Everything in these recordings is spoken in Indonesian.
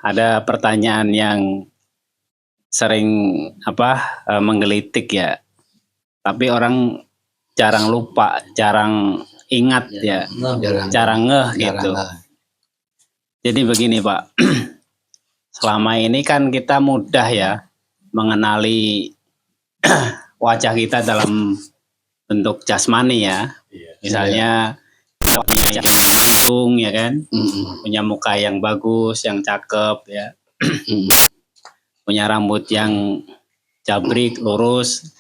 ada pertanyaan yang sering menggelitik ya. Tapi orang jarang lupa, jarang ingat ya, jarang ngeh gitu. Jadi begini Pak, selama ini kan kita mudah ya mengenali wajah kita dalam bentuk jasmani ya. Misalnya punya hidung ya kan, punya muka yang bagus, yang cakep ya, punya rambut yang jabrik, lurus,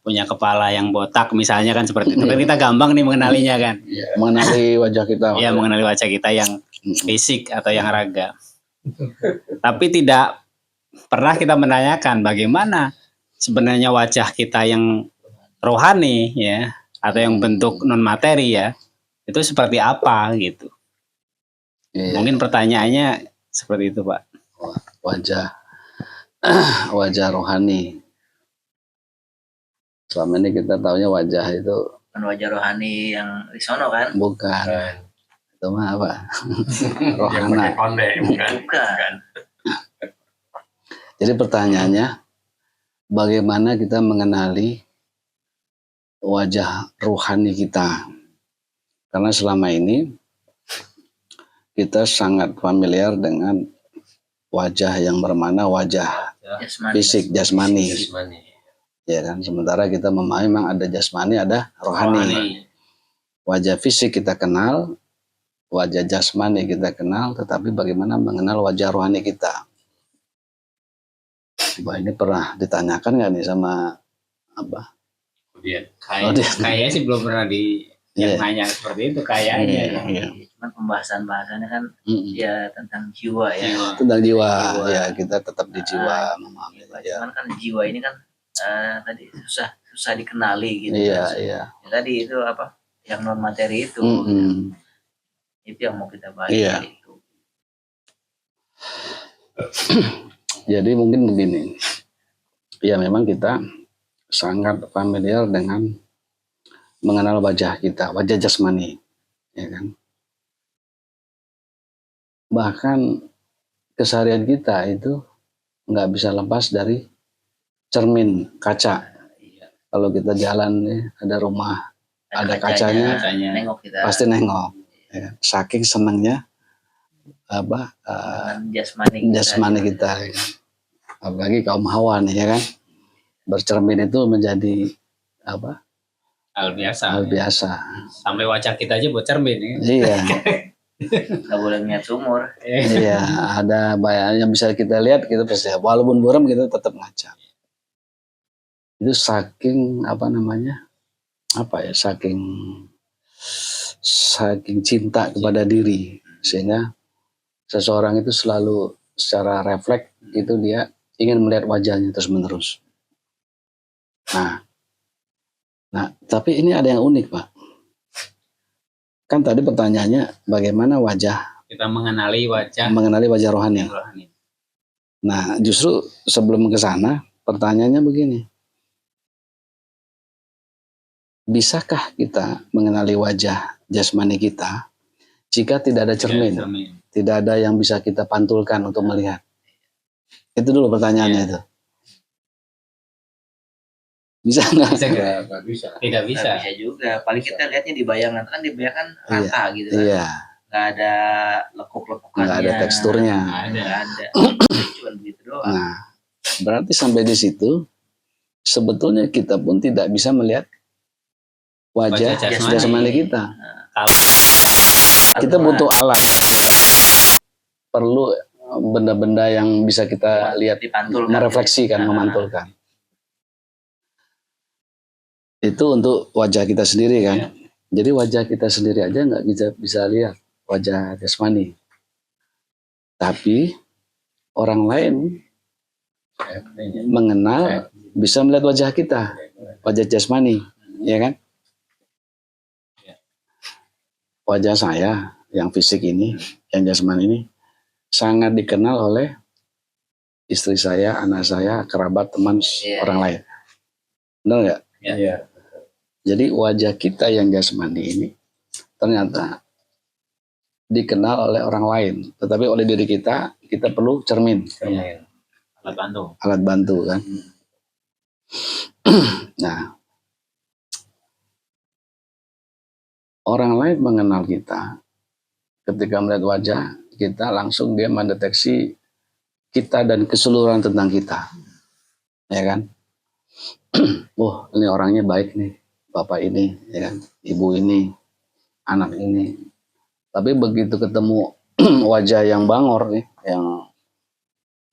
punya kepala yang botak misalnya kan seperti itu. Kan kita gampang nih mengenalinya kan. Mengenali wajah kita. Iya, mengenali wajah kita yang fisik atau yang raga. Tapi tidak pernah kita menanyakan bagaimana sebenarnya wajah kita yang rohani ya, atau yang bentuk non materi ya, itu seperti apa gitu. Mungkin pertanyaannya seperti itu Pak. Wajah rohani. Selama ini kita taunya wajah itu kan wajah rohani yang di sono kan? Bukan. Itu mah apa? Rohana. Bukan. Jadi pertanyaannya, bagaimana kita mengenali wajah rohani kita? Karena selama ini kita sangat familiar dengan wajah yang bermana wajah fisik, jasmani. Ya kan, sementara kita memahami memang ada jasmani, ada rohani. Wajah fisik kita kenal, wajah jasmani kita kenal, tetapi bagaimana mengenal wajah rohani kita? Wah, ini pernah ditanyakan nggak nih sama apa? Kayaknya sih belum pernah nanya seperti itu kayaknya. Cuman pembahasannya kan ya tentang jiwa ya. Tentang jiwa. Ya kita tetap di jiwa memahami. Cuman kan jiwa ini kan tadi susah dikenali gitu. Iya. Ya, tadi itu apa? Yang non materi itu. Itu yang mau kita bahas itu. Jadi mungkin begini. Ya memang kita sangat familiar dengan mengenal wajah kita, wajah jasmani, ya kan. Bahkan keseharian kita itu nggak bisa lepas dari cermin kaca. Kalau kita jalan nih, ada rumah, ada kacanya, pasti nengok. Ya. Saking senangnya jasmani kita. Ya. Apalagi kaum hawa nih, ya kan. Bercermin itu menjadi hal biasa. Sampai wajah kita aja buat cermin ya. Iya. Nggak boleh lihat sumur. Iya, ada bayang yang bisa kita lihat, kita pasti walaupun buram kita tetap ngaca. Itu saking saking cinta kepada diri, sehingga seseorang itu selalu secara refleks itu dia ingin melihat wajahnya terus menerus. Nah, tapi ini ada yang unik Pak. Kan tadi pertanyaannya bagaimana kita mengenali wajah rohani. Nah, justru sebelum ke sana pertanyaannya begini. Bisakah kita mengenali wajah jasmani kita jika tidak ada cermin? Tidak ada yang bisa kita pantulkan untuk melihat. Itu dulu pertanyaannya itu. Bisa nggak? Tidak bisa. Tidak bisa juga. Paling kita lihatnya di bayangan, kan di bayangan rata gitu kan. Iya. Nggak ada lekuk-lekukannya. Nggak ada teksturnya. Nggak ada. Cuma begitu doang. Nah, berarti sampai di situ sebetulnya kita pun tidak bisa melihat wajah jasmani kita. Kita butuh alat. Perlu benda-benda yang bisa kita lihat, merefleksikan, memantulkan. Itu untuk wajah kita sendiri kan. Jadi wajah kita sendiri aja nggak bisa lihat wajah jasmani. Tapi orang lain mengenal, bisa melihat wajah kita, wajah jasmani, ya kan? Wajah saya yang fisik ini, yang jasmani ini sangat dikenal oleh istri saya, anak saya, kerabat, teman, orang lain. Benar nggak? Iya. Jadi wajah kita yang jasmani ini ternyata dikenal oleh orang lain, tetapi oleh diri kita perlu cermin, alat bantu kan. Nah, orang lain mengenal kita ketika melihat wajah kita, langsung dia mendeteksi kita dan keseluruhan tentang kita, ya kan. Oh, ini orangnya baik nih, bapak ini, ya kan, ibu ini, anak ini. Tapi begitu ketemu wajah yang bangor nih, yang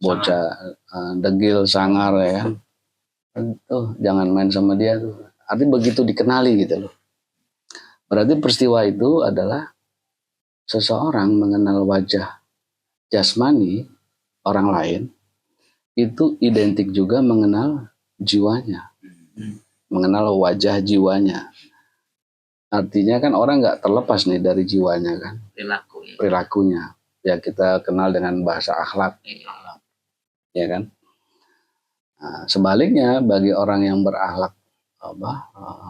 bocah degil, sangar, ya kan, tuh jangan main sama dia tuh. Artinya begitu dikenali gitu loh. Berarti peristiwa itu adalah seseorang mengenal wajah jasmani orang lain, itu identik juga mengenal jiwanya, mengenal wajah jiwanya. Artinya kan orang nggak terlepas nih dari jiwanya kan, perilakunya. Ya kita kenal dengan bahasa akhlak, ya kan. Nah, sebaliknya bagi orang yang berakhlak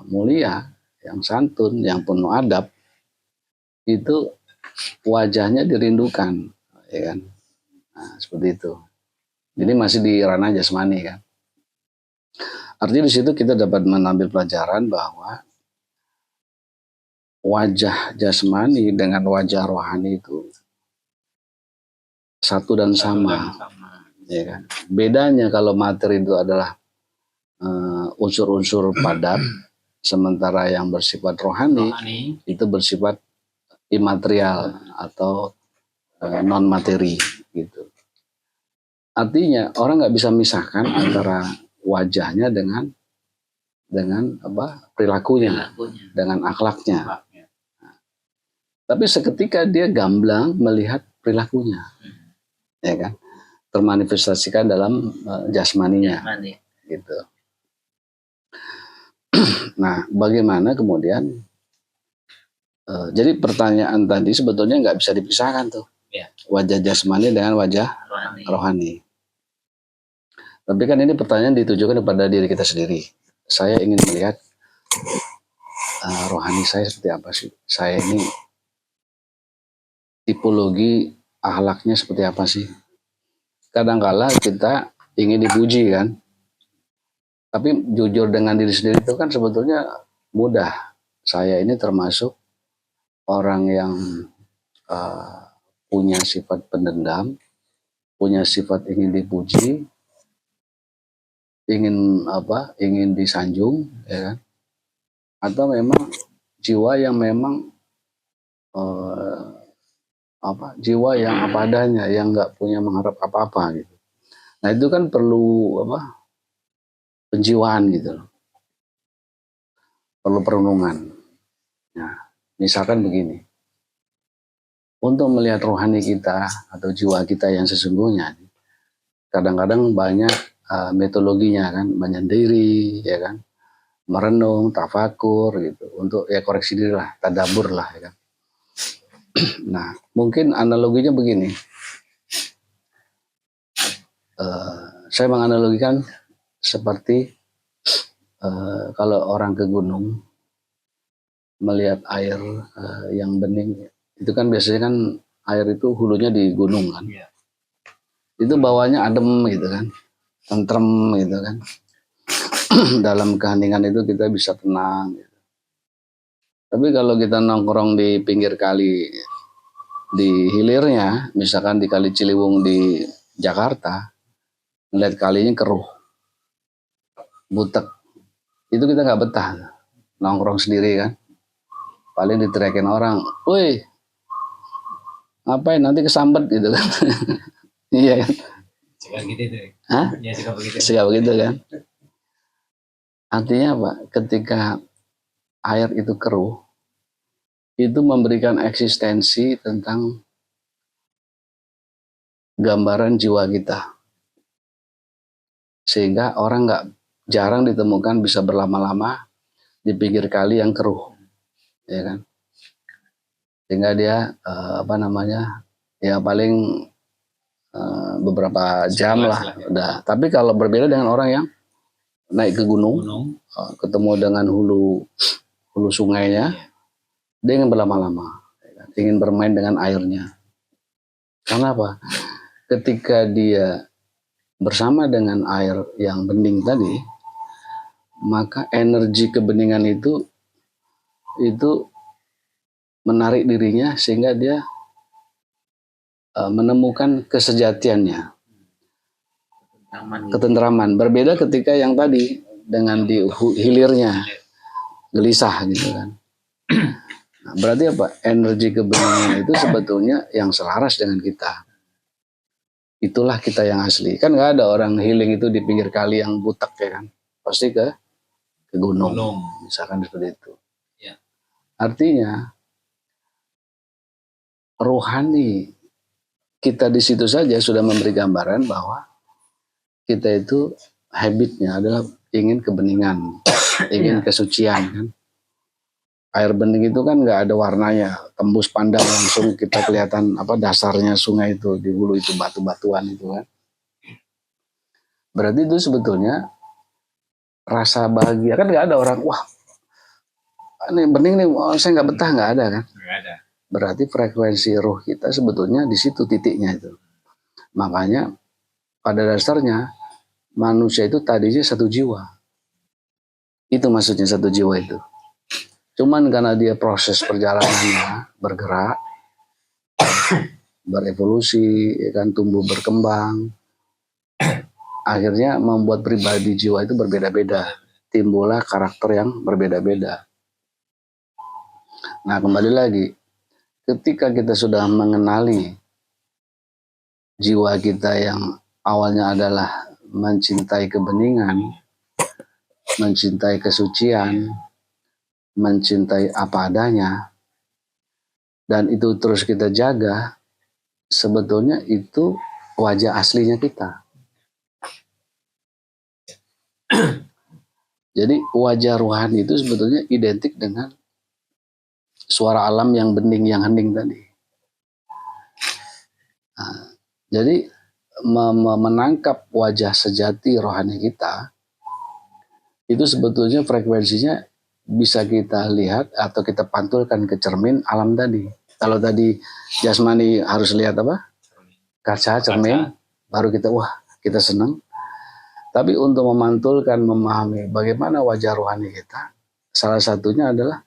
mulia, yang santun, yang penuh adab, itu wajahnya dirindukan, ya kan. Nah, seperti itu. Jadi masih di ranah jasmani kan. Artinya di situ kita dapat mengambil pelajaran bahwa wajah jasmani dengan wajah rohani itu satu dan sama. Ya kan? Bedanya kalau materi itu adalah unsur-unsur padat, sementara yang bersifat rohani itu bersifat imaterial atau non materi gitu. Artinya orang nggak bisa misahkan antara wajahnya dengan perilakunya, dengan akhlaknya. Nah, tapi seketika dia gamblang melihat perilakunya, ya kan, termanifestasikan dalam jasmaninya, gitu. Nah, bagaimana kemudian? Jadi pertanyaan tadi sebetulnya nggak bisa dipisahkan tuh, wajah jasmani dengan wajah rohani. Tapi kan ini pertanyaan ditujukan kepada diri kita sendiri. Saya ingin melihat rohani saya seperti apa sih? Saya ini tipologi akhlaknya seperti apa sih? Kadangkala kita ingin dipuji kan, tapi jujur dengan diri sendiri itu kan sebetulnya mudah. Saya ini termasuk orang yang punya sifat pendendam, punya sifat ingin dipuji, ingin disanjung, ya kan? Atau memang jiwa yang memang jiwa yang apa adanya, yang nggak punya mengharap apa-apa gitu. Nah itu kan perlu penjiwaan gitu loh, perlu perenungan. Nah misalkan begini, untuk melihat rohani kita atau jiwa kita yang sesungguhnya, kadang-kadang banyak metodologinya kan, menyendiri, ya kan, merenung, tafakur gitu, untuk ya koreksi diri lah, tadabur lah, ya kan. Nah mungkin analoginya begini, saya menganalogikan seperti kalau orang ke gunung melihat air yang bening, itu kan biasanya kan air itu hulunya di gunung kan, itu bawahnya adem gitu kan, tentrem gitu kan. Dalam keheningan itu kita bisa tenang gitu. Tapi kalau kita nongkrong di pinggir kali, di hilirnya, misalkan di Kali Ciliwung di Jakarta, melihat kalinya keruh, butek, itu kita nggak betah, nongkrong sendiri kan, paling diteriakin orang, woi ngapain nanti kesambet gitu kan. Iya kan, Suka gitu tuh. hah? Ya suka begitu. Suka begitu kan. Artinya apa? Ketika air itu keruh, itu memberikan eksistensi tentang gambaran jiwa kita, sehingga orang nggak jarang ditemukan bisa berlama-lama di pinggir kali yang keruh, ya kan, sehingga dia ya paling beberapa jam lah udah. Tapi kalau berbeda dengan orang yang naik ke gunung. Ketemu dengan hulu sungainya, dia ingin berlama-lama, ya kan? ingin bermain dengan airnya. Karena apa? Ketika dia bersama dengan air yang bening tadi, maka energi kebeningan itu menarik dirinya sehingga dia menemukan kesejatiannya, ketentraman. Berbeda ketika yang tadi dengan di hilirnya gelisah gitu kan. Nah, berarti apa? Energi kebeningan itu sebetulnya yang selaras dengan kita. Itulah kita yang asli. Kan nggak ada orang healing itu di pinggir kali yang butek ya kan. Pasti ke gunung. Misalkan seperti itu. Ya. Artinya rohani kita di situ saja sudah memberi gambaran bahwa kita itu habitnya adalah ingin kebeningan, ingin kesucian kan. Air bening itu kan nggak ada warnanya, tembus pandang langsung kita kelihatan apa dasarnya sungai itu, di hulu itu batu-batuan itu kan. Berarti itu sebetulnya rasa bahagia kan nggak ada orang wah ini bening nih saya nggak betah, nggak ada kan. Nggak ada. Berarti frekuensi roh kita sebetulnya di situ titiknya itu. Makanya pada dasarnya manusia itu tadinya satu jiwa. Itu maksudnya satu jiwa itu. Cuman karena dia proses perjalanannya bergerak, berevolusi, ya kan, tumbuh berkembang, akhirnya membuat pribadi jiwa itu berbeda-beda. Timbullah karakter yang berbeda-beda. Nah kembali lagi, ketika kita sudah mengenali jiwa kita yang awalnya adalah mencintai kebeningan, mencintai kesucian, mencintai apa adanya, dan itu terus kita jaga, sebetulnya itu wajah aslinya kita. Jadi wajah rohani itu sebetulnya identik dengan suara alam yang bening, yang hening tadi. Nah, jadi menangkap wajah sejati rohani kita, itu sebetulnya frekuensinya bisa kita lihat atau kita pantulkan ke cermin alam tadi. Kalau tadi jasmani harus lihat apa? Kaca, cermin, baru kita wah kita senang. Tapi untuk memantulkan, memahami bagaimana wajah rohani kita, salah satunya adalah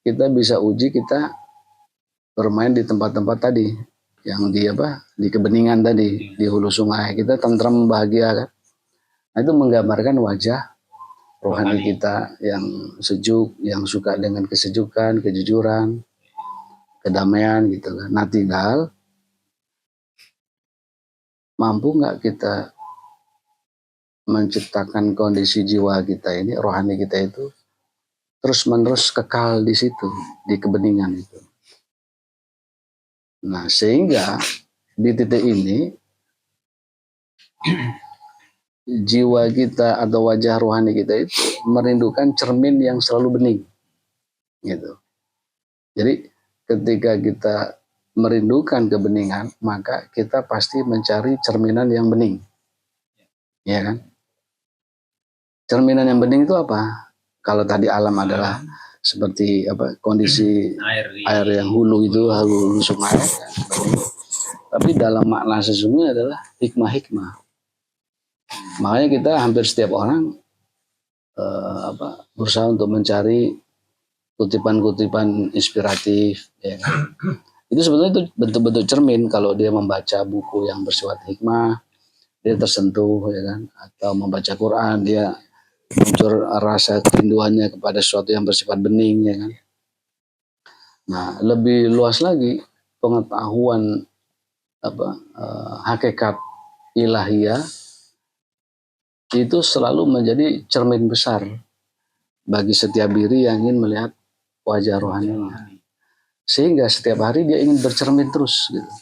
kita bisa uji kita bermain di tempat-tempat tadi yang di apa? Di kebeningan tadi, di hulu sungai. Kita tentram bahagia kan. Nah, itu menggambarkan wajah rohani kita yang sejuk, yang suka dengan kesejukan, kejujuran, kedamaian gitu kan. Nah tinggal mampu nggak kita menciptakan kondisi jiwa kita ini, rohani kita itu terus menerus kekal di situ, di kebeningan itu. Nah sehingga di titik ini jiwa kita atau wajah rohani kita itu merindukan cermin yang selalu bening gitu. Jadi ketika kita merindukan kebeningan, maka kita pasti mencari cerminan yang bening, ya kan? Cerminan yang bening itu apa? Kalau tadi alam adalah seperti apa kondisi air yang hulu itu, hulu sungai, ya, tapi dalam makna sesungguhnya adalah hikmah-hikmah. Makanya kita hampir setiap orang berusaha untuk mencari kutipan-kutipan inspiratif, ya kan? Itu sebetulnya itu bentuk-bentuk cermin. Kalau dia membaca buku yang bersifat hikmah, dia tersentuh, ya kan? Atau membaca Quran, dia muncul rasa kerinduannya kepada sesuatu yang bersifat bening, ya kan? Nah, lebih luas lagi pengetahuan hakikat ilahiyah itu selalu menjadi cermin besar bagi setiap diri yang ingin melihat wajah rohaninya. Sehingga setiap hari dia ingin bercermin terus gitu.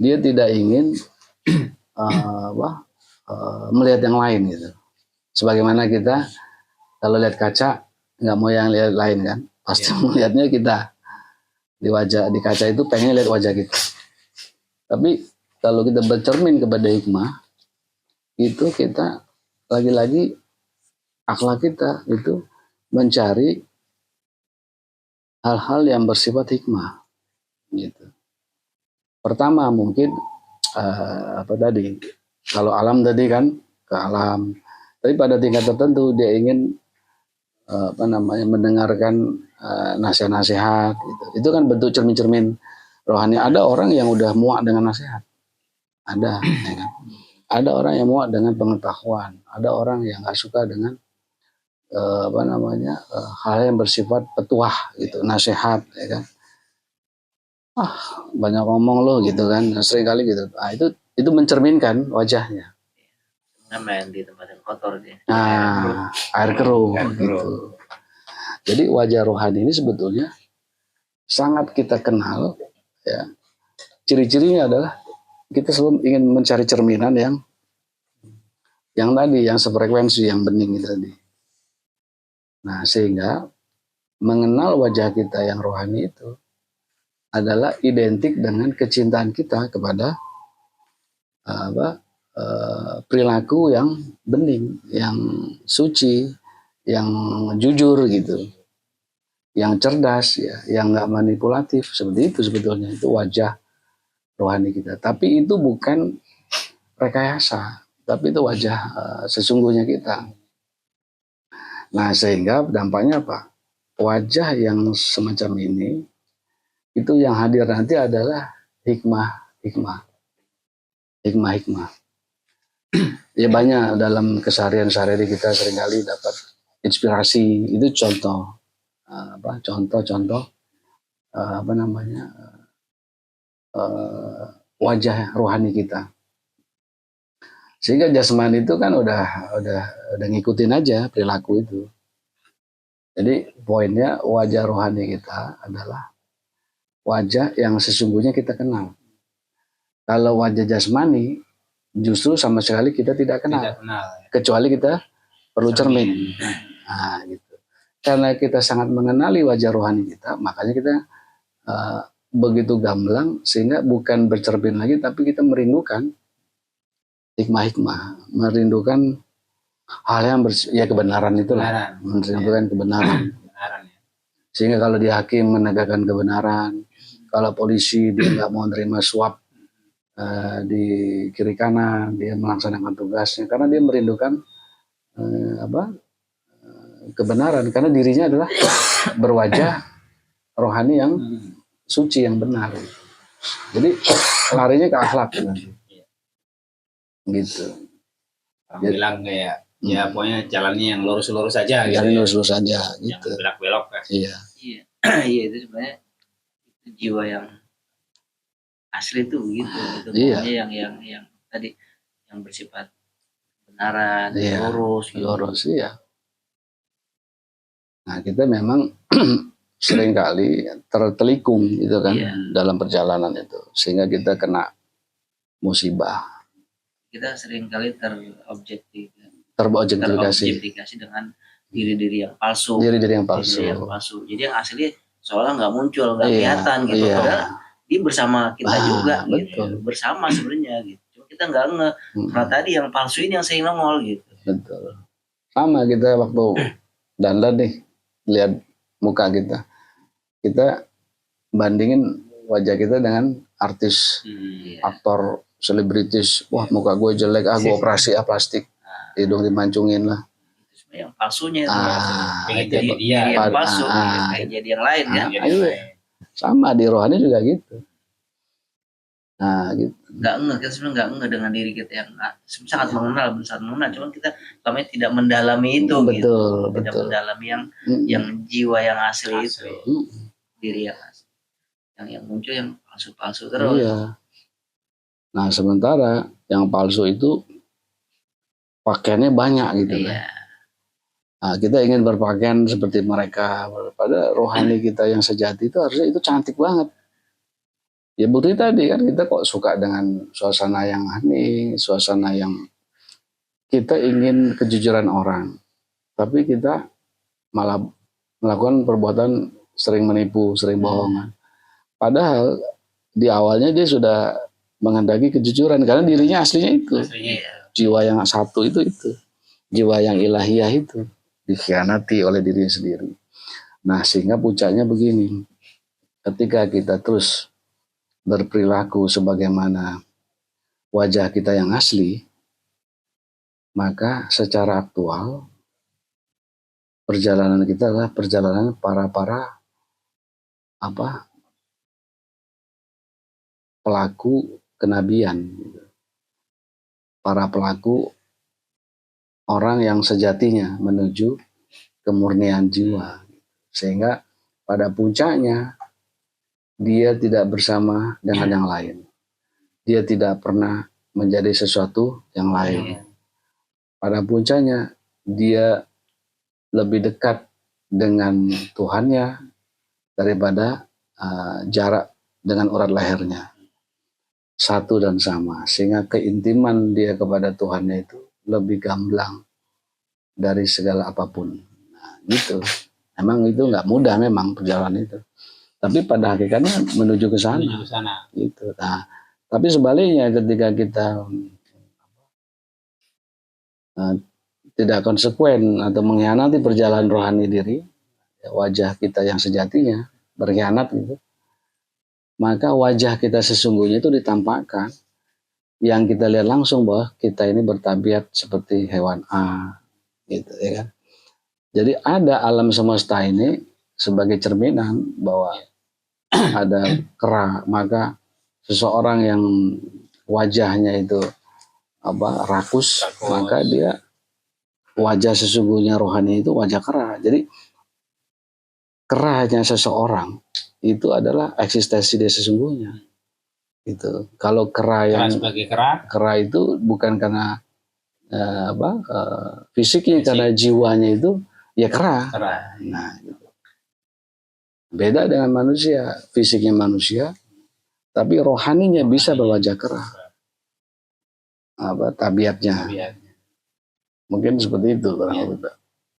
Dia tidak ingin melihat yang lain gitu. Sebagaimana kita kalau lihat kaca nggak mau yang lihat lain kan, pasti melihatnya kita di kaca itu pengen lihat wajah kita. Tapi kalau kita bercermin kepada hikmah, itu kita lagi-lagi akhlak kita itu mencari hal-hal yang bersifat hikmah gitu. Pertama mungkin apa tadi, kalau alam tadi kan ke alam, tapi pada tingkat tertentu dia ingin mendengarkan nasihat-nasihat gitu. Itu kan bentuk cermin-cermin rohani. Ada orang yang udah muak dengan nasihat, ada ya kan? Ada orang yang muak dengan pengetahuan, ada orang yang nggak suka dengan hal yang bersifat petuah gitu, nasihat ya kan. Banyak ngomong lo gitu kan, sering kali gitu. Itu mencerminkan wajahnya. Main di tempat yang kotor dia. Air keruh gitu. Jadi wajah rohani ini sebetulnya sangat kita kenal ya. Ciri-cirinya adalah kita selalu ingin mencari cerminan yang tadi, yang sefrekuensi, yang bening itu tadi. Nah, sehingga mengenal wajah kita yang rohani itu adalah identik dengan kecintaan kita kepada perilaku yang bening, yang suci, yang jujur gitu, yang cerdas ya, yang nggak manipulatif. Seperti itu sebetulnya, itu wajah rohani kita. Tapi itu bukan rekayasa, tapi itu wajah sesungguhnya kita. Nah, sehingga dampaknya apa? Wajah yang semacam ini itu yang hadir nanti adalah hikmah. Ya banyak dalam keseharian sehari-hari kita seringkali dapat inspirasi. Itu contoh wajah rohani kita. Sehingga jasmani itu kan udah ngikutin aja perilaku itu. Jadi poinnya wajah rohani kita adalah wajah yang sesungguhnya kita kenal. Kalau wajah jasmani justru sama sekali kita tidak kenal. Kecuali kita perlu cermin. Nah, gitu. Karena kita sangat mengenali wajah rohani kita, makanya kita begitu gamblang sehingga bukan bercermin lagi, tapi kita merindukan hikmah, merindukan hal yang kebenaran itulah, merindukan kebenaran. Sehingga kalau dia hakim menegakkan kebenaran, kalau polisi dia nggak mau menerima suap di kiri kanan, dia melaksanakan tugasnya karena dia merindukan kebenaran, karena dirinya adalah berwajah rohani yang suci, yang benar. Jadi larinya ke akhlak gitu. Bilang kayak ya pokoknya jalannya yang lurus-lurus aja gitu. Jalan lurus-lurus aja gitu. Yang belok-belok kan. Iya, itu sebenarnya jiwa yang asli itu begitu gitu. Pokoknya yang tadi yang bersifat kebenaran, lurus iya. Nah, kita memang seringkali tertelikung gitu kan dalam perjalanan itu, sehingga kita kena musibah. Kita seringkali terobjektifikasi dengan diri-diri yang palsu. Diri-diri yang palsu. Jadi yang asli seolah nggak muncul, nggak kelihatan gitu. Padahal dia bersama kita juga gitu. Bersama sebenarnya gitu. Cuma kita nggak nge. Karena tadi yang palsu ini yang sering nongol gitu. Betul. Sama kita waktu dandan nih, lihat muka kita. Kita bandingin wajah kita dengan artis, aktor, selebritis. Wah, muka gue jelek, gue operasi plastik, hidung dimancungin lah. Yang palsunya itu jadi dia yang palsu, jadi yang lain ya. Sama di rohani juga gitu. Nah, gitu. Kita sebenarnya nggak ngeh dengan diri kita yang sangat mengenal, cuman kita selama tidak mendalami itu. Betul. Tidak mendalami yang jiwa yang asli itu, diri yang asli. Yang muncul yang palsu-palsu terus. Iya. Nah, sementara yang palsu itu pakaiannya banyak gitu kan. Nah, kita ingin berpakaian seperti mereka, pada rohani kita yang sejati itu harusnya itu cantik banget. Ya bukti tadi kan, kita kok suka dengan suasana yang hening, suasana yang kita ingin kejujuran orang, tapi kita malah melakukan perbuatan sering menipu, sering bohongan. Padahal di awalnya dia sudah menghendaki kejujuran karena dirinya aslinya itu. Jiwa yang satu itu. Jiwa yang ilahiyah itu dikhianati oleh dirinya sendiri. Nah, sehingga puncaknya begini. Ketika kita terus berperilaku sebagaimana wajah kita yang asli, maka secara aktual perjalanan kita adalah perjalanan para pelaku kenabian, para pelaku orang yang sejatinya menuju kemurnian jiwa, sehingga pada puncaknya dia tidak bersama dengan yang lain, dia tidak pernah menjadi sesuatu yang lain. Pada puncaknya dia lebih dekat dengan Tuhannya daripada jarak dengan urat lehernya, satu dan sama, sehingga keintiman dia kepada Tuhannya itu lebih gamblang dari segala apapun. Nah, gitu. Emang itu nggak mudah memang perjalanan itu, tapi pada hakikatnya menuju ke sana. Gitu. Nah, tapi sebaliknya ketika kita tidak konsekuen atau mengkhianati perjalanan rohani diri, wajah kita yang sejatinya berkhianat gitu, maka wajah kita sesungguhnya itu ditampakkan, yang kita lihat langsung bahwa kita ini bertabiat seperti hewan A, gitu ya kan. Jadi ada alam semesta ini sebagai cerminan bahwa ada kera, maka seseorang yang wajahnya itu rakus, maka dia wajah sesungguhnya rohani itu wajah kera. Jadi keranya seseorang itu adalah eksistensi dia sesungguhnya. Itu kalau kera yang kera itu bukan karena fisiknya, karena jiwanya itu ya kera. Nah, gitu. Beda dengan manusia, fisiknya manusia, tapi rohaninya bisa berwajah kera. Tabiatnya. Mungkin seperti itu.